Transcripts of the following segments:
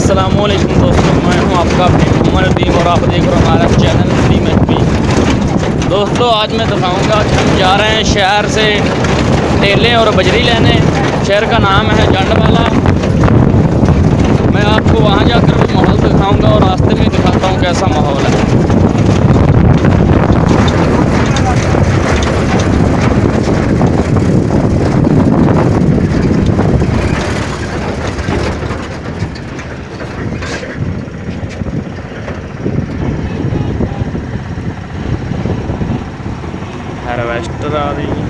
अस्सलामुअलैकुम दोस्तों, मैं हूं आपका अपनी मोहम्मद नदीम और आप देख रहे हो हमारा चैनल नदीम एचपी। दोस्तों आज मैं दिखाऊंगा, आज हम जा रहे हैं शहर से तेलें और बजरी लेने। शहर का नाम है जंडवाला। मैं आपको वहां जाकर भी माहौल दिखाऊंगा और रास्ते में दिखाता हूं कैसा माहौल है। हार्वेस्टर आ रही है।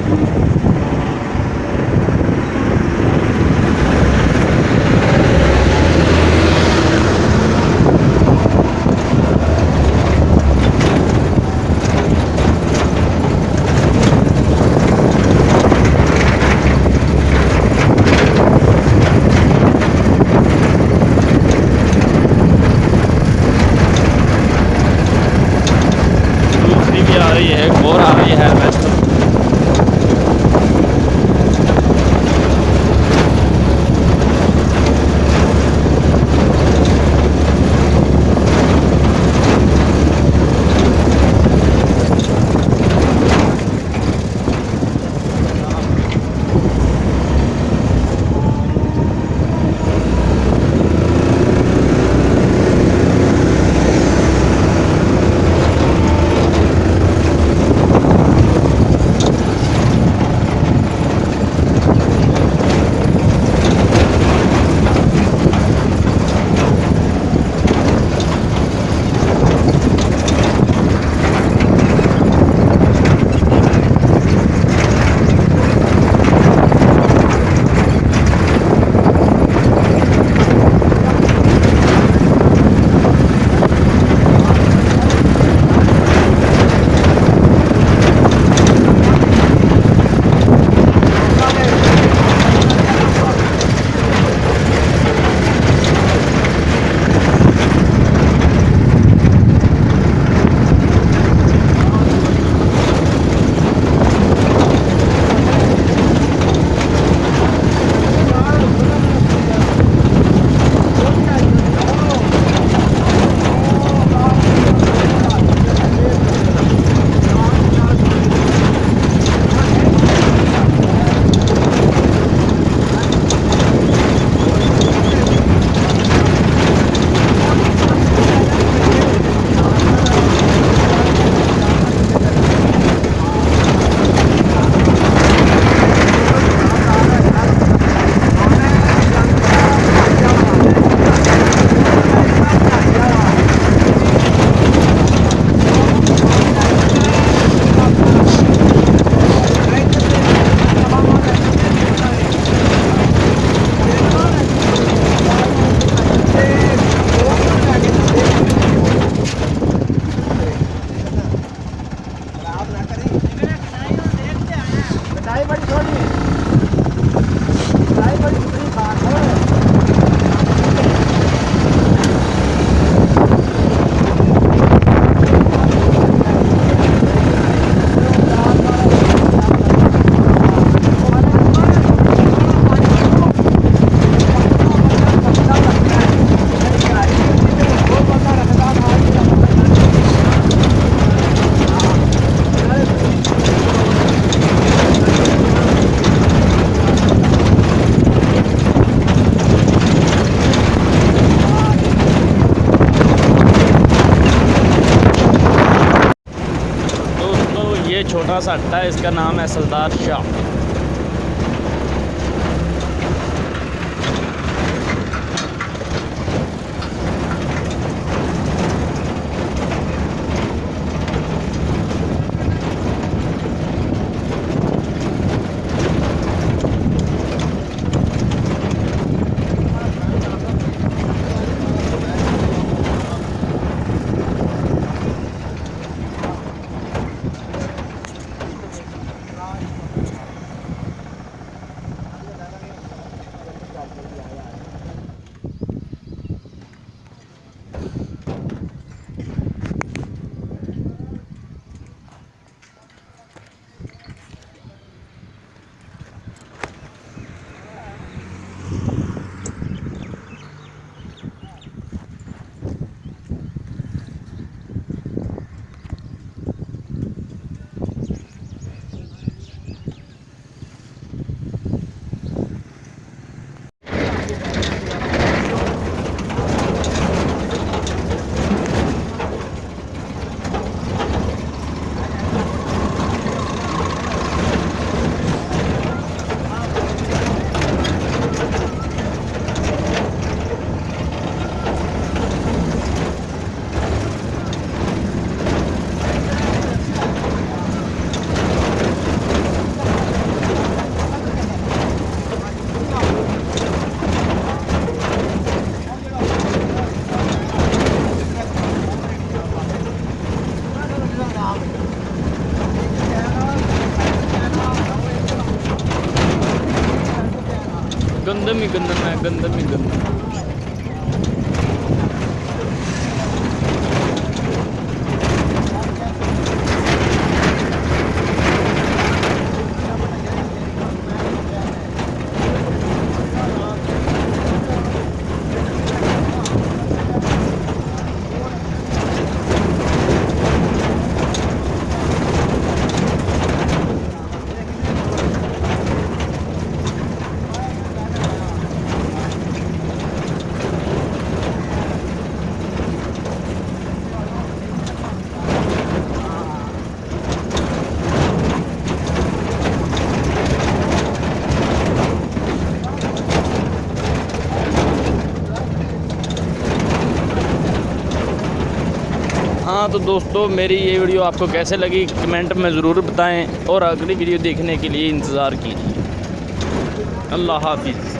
दूसरी भी आ रही है, एक और आ रही है हार्वेस्टर। ये छोटा सा अड्डा है, इसका नाम है सरदार शाह। गंदम है, गंदम ही गंदम। हाँ तो दोस्तों, मेरी ये वीडियो आपको कैसे लगी कमेंट में ज़रूर बताएं और अगली वीडियो देखने के लिए इंतज़ार कीजिए। अल्लाह हाफिज़।